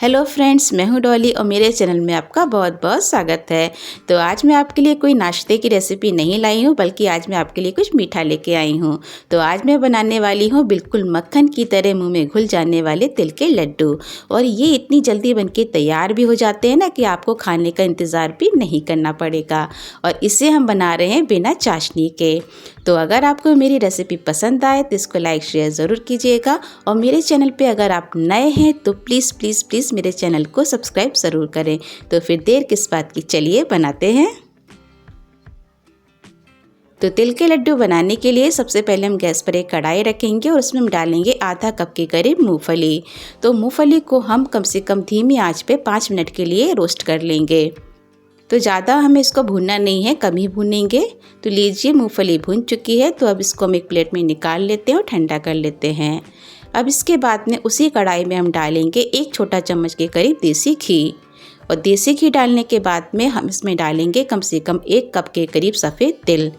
Hello friends, मैं हूं डॉली और मेरे चैनल में आपका बहुत बहुत स्वागत है। तो आज मैं आपके लिए कोई नाश्ते की रेसिपी नहीं लाई हूं, बल्कि आज मैं आपके लिए कुछ मीठा लेके आई हूं। तो आज मैं बनाने वाली हूं बिल्कुल मक्खन की तरह मुंह में घुल जाने वाले तिल के लड्डू। और ये इतनी जल्दी बनके तैयार भी हो जाते हैं ना कि आपको खाने का इंतज़ार भी नहीं करना पड़ेगा। और इसे हम बना रहे हैं बिना चाशनी के। तो अगर आपको मेरी रेसिपी पसंद आए तो इसको लाइक शेयर ज़रूर कीजिएगा। और मेरे चैनल पे अगर आप नए हैं तो प्लीज़ प्लीज़ प्लीज़ मेरे चैनल को सब्सक्राइब ज़रूर करें। तो फिर देर किस बात की, चलिए बनाते हैं। तो तिल के लड्डू बनाने के लिए सबसे पहले हम गैस पर एक कढ़ाई रखेंगे और उसमें हम डालेंगे आधा कप के करीब मूंगफली। तो मूंगफली को हम कम से कम धीमी आंच पे 5 मिनट के लिए रोस्ट कर लेंगे। तो ज़्यादा हमें इसको भूनना नहीं है, कम ही भूनेंगे। तो लीजिए, मूंगफली भून चुकी है। तो अब इसको हम एक प्लेट में निकाल लेते हैं और ठंडा कर लेते हैं। अब इसके बाद में उसी कढ़ाई में हम डालेंगे 1 छोटा चम्मच के करीब देसी घी। और देसी घी डालने के बाद में हम इसमें डालेंगे कम से कम 1 कप के करीब सफ़ेद तिल।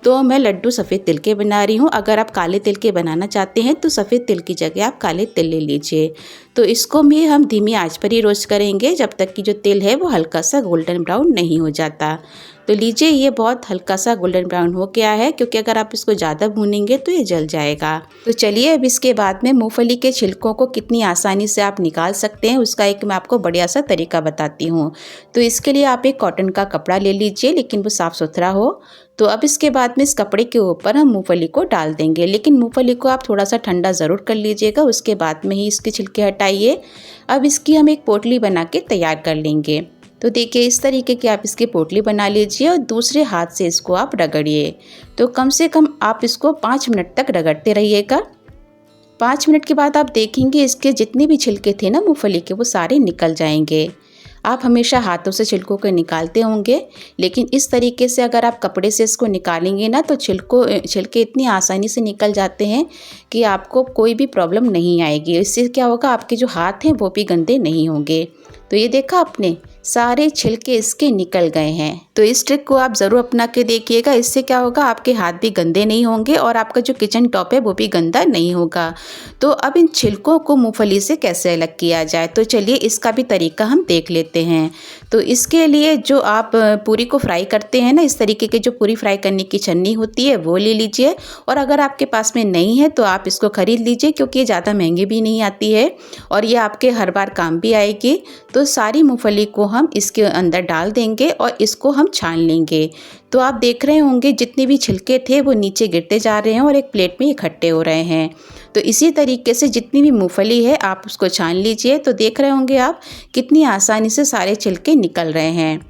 तो मैं लड्डू सफ़ेद तिल के बना रही हूँ। अगर आप काले तिल के बनाना चाहते हैं तो सफ़ेद तिल की जगह आप काले तिल ले लीजिए। तो इसको भी हम धीमी आंच पर ही रोस्ट करेंगे जब तक कि जो तिल है वो हल्का सा गोल्डन ब्राउन नहीं हो जाता। तो लीजिए, ये बहुत हल्का सा गोल्डन ब्राउन हो गया है, क्योंकि अगर आप इसको ज़्यादा भूनेंगे तो ये जल जाएगा। तो चलिए, अब इसके बाद में मूंगफली के छिलकों को कितनी आसानी से आप निकाल सकते हैं उसका एक मैं आपको बढ़िया सा तरीका बताती हूँ। तो इसके लिए आप एक कॉटन का कपड़ा ले लीजिए, लेकिन वो साफ़ सुथरा हो। तो अब इसके बाद में इस कपड़े के ऊपर हम मूंगफली को डाल देंगे, लेकिन मूंगफली को आप थोड़ा सा ठंडा ज़रूर कर लीजिएगा, उसके बाद में ही इसके छिलके हटाइए। अब इसकी हम एक पोटली बना के तैयार कर लेंगे। तो देखिए, इस तरीके की आप इसकी पोटली बना लीजिए और दूसरे हाथ से इसको आप रगड़िए। तो कम से कम आप इसको 5 मिनट तक रगड़ते रहिएगा। 5 मिनट के बाद आप देखेंगे इसके जितने भी छिलके थे ना मूंगफली के, वो सारे निकल जाएंगे। आप हमेशा हाथों से छिलकों को निकालते होंगे, लेकिन इस तरीके से अगर आप कपड़े से इसको निकालेंगे ना तो छिलके इतनी आसानी से निकल जाते हैं कि आपको कोई भी प्रॉब्लम नहीं आएगी। इससे क्या होगा, आपके जो हाथ हैं वो भी गंदे नहीं होंगे। तो ये देखा आपने, सारे छिलके इसके निकल गए हैं। तो इस ट्रिक को आप ज़रूर अपना के देखिएगा। इससे क्या होगा, आपके हाथ भी गंदे नहीं होंगे और आपका जो किचन टॉप है वो भी गंदा नहीं होगा। तो अब इन छिलकों को मूंगफली से कैसे अलग किया जाए, तो चलिए इसका भी तरीका हम देख लेते हैं। तो इसके लिए जो आप पूरी को फ्राई करते हैं ना, इस तरीके की जो पूरी फ्राई करने की छन्नी होती है वो ले लीजिए। और अगर आपके पास में नहीं है तो आप इसको ख़रीद लीजिए, क्योंकि ये ज़्यादा महंगी भी नहीं आती है और ये आपके हर बार काम भी आएगी। तो सारी मूंगफली को हम इसके अंदर डाल देंगे और इसको हम छान लेंगे। तो आप देख रहे होंगे जितने भी छिलके थे वो नीचे गिरते जा रहे हैं और एक प्लेट में इकट्ठे हो रहे हैं। तो इसी तरीके से जितनी भी मूंगफली है आप उसको छान लीजिए। तो देख रहे होंगे आप कितनी आसानी से सारे छिलके निकल रहे हैं।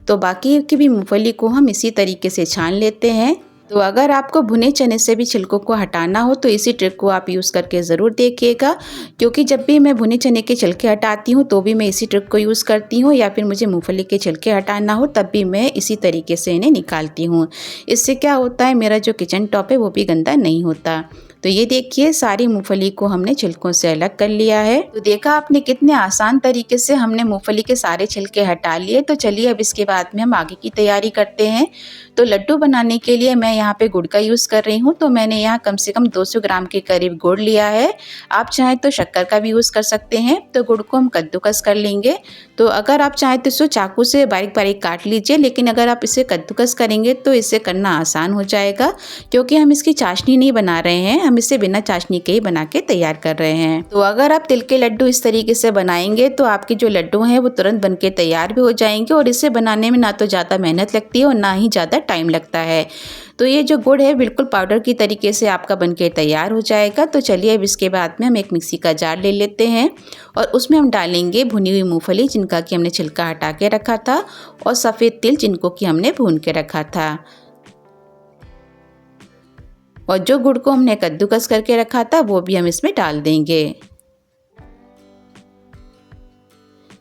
तो बाकी की भी मूंगफली को हम इसी तरीके से छान लेते हैं। तो अगर आपको भुने चने से भी छिलकों को हटाना हो तो इसी ट्रिक को आप यूज़ करके ज़रूर देखिएगा, क्योंकि जब भी मैं भुने चने के छिलके हटाती हूँ तो भी मैं इसी ट्रिक को यूज़ करती हूँ, या फिर मुझे मूंगफली के छिलके हटाना हो तब भी मैं इसी तरीके से इन्हें निकालती हूँ। इससे क्या होता है, मेरा जो किचन टॉप है वो भी गंदा नहीं होता। तो ये देखिए, सारी मूंगफली को हमने छिलकों से अलग कर लिया है। तो देखा आपने कितने आसान तरीके से हमने मूंगफली के सारे छिलके हटा लिए। तो चलिए अब इसके बाद में हम आगे की तैयारी करते हैं। तो लड्डू बनाने के लिए मैं यहाँ पे गुड़ का यूज़ कर रही हूँ। तो मैंने यहाँ कम से कम 200 ग्राम के करीब गुड़ लिया है। आप चाहें तो शक्कर का भी यूज़ कर सकते हैं। तो गुड़ को हम कद्दूकस कर लेंगे। तो अगर आप चाहें तो इसको चाकू से बारीक बारीक काट लीजिए, लेकिन अगर आप इसे कद्दूकस करेंगे तो इसे करना आसान हो जाएगा, क्योंकि हम इसकी चाशनी नहीं बना रहे हैं, हम इसे बिना चाशनी के ही बना के तैयार कर रहे हैं। तो अगर आप तिल के लड्डू इस तरीके से बनाएंगे तो आपके जो लड्डू हैं वो तुरंत बन के तैयार भी हो जाएंगे। और इसे बनाने में ना तो ज़्यादा मेहनत लगती है और ना ही ज़्यादा टाइम लगता है। तो ये जो गुड़ है बिल्कुल पाउडर की तरीके से आपका बनके तैयार हो जाएगा। तो चलिए अब इसके बाद में हम एक मिक्सी का जार ले लेते हैं और उसमें हम डालेंगे भुनी हुई मूंगफली जिनका कि हमने छिलका हटा के रखा था, और सफ़ेद तिल जिनको कि हमने भून के रखा था, और जो गुड़ को हमने कद्दूकस करके रखा था वो भी हम इसमें डाल देंगे।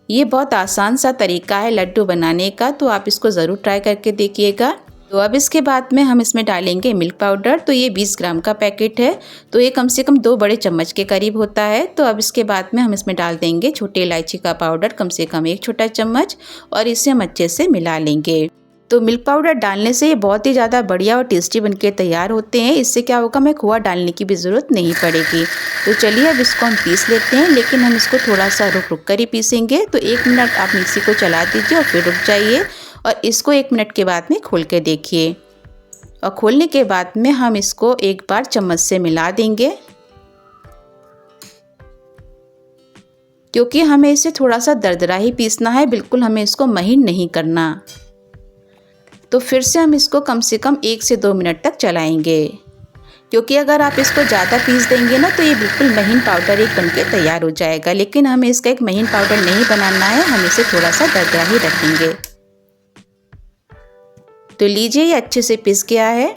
ये बहुत आसान सा तरीका है लड्डू बनाने का, तो आप इसको ज़रूर ट्राई करके देखिएगा। तो अब इसके बाद में हम इसमें डालेंगे मिल्क पाउडर। तो ये 20 ग्राम का पैकेट है, तो ये कम से कम 2 बड़े चम्मच के करीब होता है। तो अब इसके बाद में हम इसमें डाल देंगे छोटी इलायची का पाउडर, कम से कम 1 छोटा चम्मच, और इसे हम अच्छे से मिला लेंगे। तो मिल्क पाउडर डालने से ये बहुत ही ज़्यादा बढ़िया और टेस्टी बनके तैयार होते हैं। इससे क्या होगा, हमें खोआ डालने की भी ज़रूरत नहीं पड़ेगी। तो चलिए अब इसको हम पीस लेते हैं, लेकिन हम इसको थोड़ा सा रुक कर ही पीसेंगे। तो 1 मिनट आप मिक्सी को चला दीजिए और फिर रुक जाइए और इसको 1 मिनट के बाद में खोल के देखिए। और खोलने के बाद में हम इसको एक बार चम्मच से मिला देंगे, क्योंकि हमें इसे थोड़ा सा दरदरा ही पीसना है, बिल्कुल हमें इसको महीन नहीं करना। तो फिर से हम इसको कम से कम 1 से 2 मिनट तक चलाएंगे, क्योंकि अगर आप इसको ज़्यादा पीस देंगे ना तो ये बिल्कुल महीन पाउडर एक बनके तैयार हो जाएगा। लेकिन हमें इसका एक महीन पाउडर नहीं बनाना है, हम इसे थोड़ा सा दरदरा ही रखेंगे। तो लीजिए ये अच्छे से पिस गया है।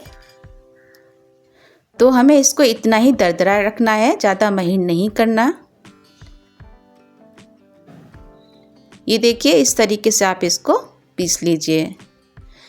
तो हमें इसको इतना ही दरदरा रखना है, ज़्यादा महीन नहीं करना। ये देखिए इस तरीके से आप इसको पीस लीजिए,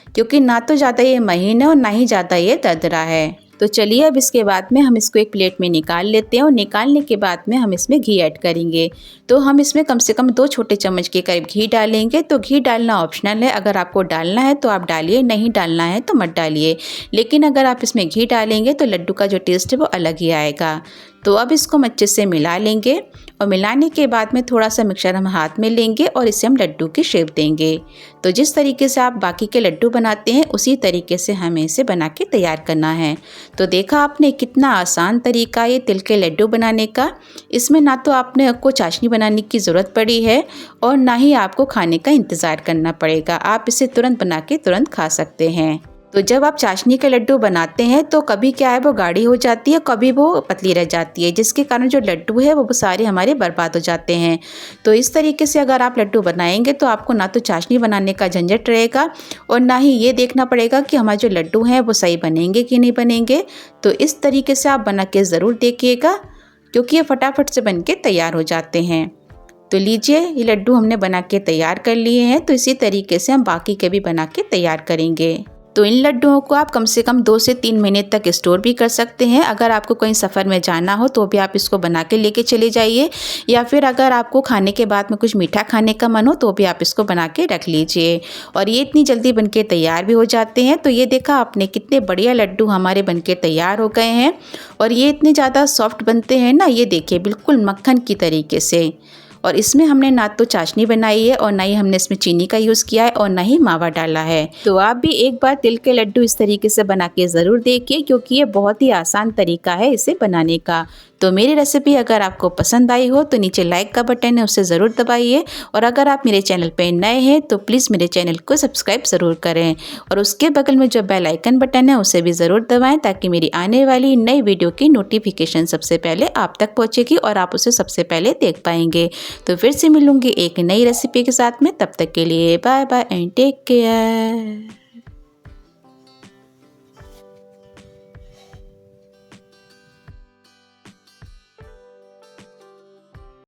क्योंकि ना तो ज़्यादा ये महीन है और ना ही ज़्यादा ये दरदरा है। तो चलिए अब इसके बाद में हम इसको एक प्लेट में निकाल लेते हैं और निकालने के बाद में हम इसमें घी ऐड करेंगे। तो हम इसमें कम से कम 2 छोटे चम्मच के करीब घी डालेंगे। तो घी डालना ऑप्शनल है, अगर आपको डालना है तो आप डालिए, नहीं डालना है तो मत डालिए। लेकिन अगर आप इसमें घी डालेंगे तो लड्डू का जो टेस्ट है वो अलग ही आएगा। तो अब इसको हम अच्छे से मिला लेंगे और मिलाने के बाद में थोड़ा सा मिक्सचर हम हाथ में लेंगे और इसे हम लड्डू की शेप देंगे। तो जिस तरीके से आप बाकी के लड्डू बनाते हैं उसी तरीके से हमें इसे बना के तैयार करना है। तो देखा आपने कितना आसान तरीका ये तिल के लड्डू बनाने का। इसमें ना तो आपको चाशनी बनाने की ज़रूरत पड़ी है और ना ही आपको खाने का इंतज़ार करना पड़ेगा। आप इसे तुरंत बना के तुरंत खा सकते हैं। तो जब आप चाशनी के लड्डू बनाते हैं तो कभी क्या है वो गाढ़ी हो जाती है, कभी वो पतली रह जाती है, जिसके कारण जो लड्डू है वो सारे हमारे बर्बाद हो जाते हैं। तो इस तरीके से अगर आप लड्डू बनाएंगे तो आपको ना तो चाशनी बनाने का झंझट रहेगा और ना ही ये देखना पड़ेगा कि हमारे जो लड्डू हैं वो सही बनेंगे कि नहीं बनेंगे। तो इस तरीके से आप बना के ज़रूर देखिएगा, क्योंकि ये फटाफट से बन के तैयार हो जाते हैं। तो लीजिए ये लड्डू हमने बना के तैयार कर लिए हैं। तो इसी तरीके से हम बाकी के भी बना के तैयार करेंगे। तो इन लड्डुओं को आप कम से कम 2 से 3 महीने तक स्टोर भी कर सकते हैं। अगर आपको कहीं सफ़र में जाना हो तो भी आप इसको बना के लेके चले जाइए, या फिर अगर आपको खाने के बाद में कुछ मीठा खाने का मन हो तो भी आप इसको बना के रख लीजिए। और ये इतनी जल्दी बन के तैयार भी हो जाते हैं। तो ये देखा आपने कितने बढ़िया लड्डू हमारे बन के तैयार हो गए हैं और ये इतने ज़्यादा सॉफ्ट बनते हैं ना, ये देखिए बिल्कुल मक्खन की तरीके से। और इसमें हमने ना तो चाशनी बनाई है और ना ही हमने इसमें चीनी का यूज़ किया है और ना ही मावा डाला है। तो आप भी एक बार तिल के लड्डू इस तरीके से बना के ज़रूर देखिए, क्योंकि ये बहुत ही आसान तरीका है इसे बनाने का। तो मेरी रेसिपी अगर आपको पसंद आई हो तो नीचे लाइक का बटन है उसे ज़रूर दबाइए, और अगर आप मेरे चैनल पर नए हैं तो प्लीज़ मेरे चैनल को सब्सक्राइब ज़रूर करें और उसके बगल में जो बेल आइकन बटन है उसे भी ज़रूर दबाएं, ताकि मेरी आने वाली नई वीडियो की नोटिफिकेशन सबसे पहले आप तक पहुँचेगी और आप उसे सबसे पहले देख पाएंगे। तो फिर से मिलूंगी एक नई रेसिपी के साथ में, तब तक के लिए bye bye and take care.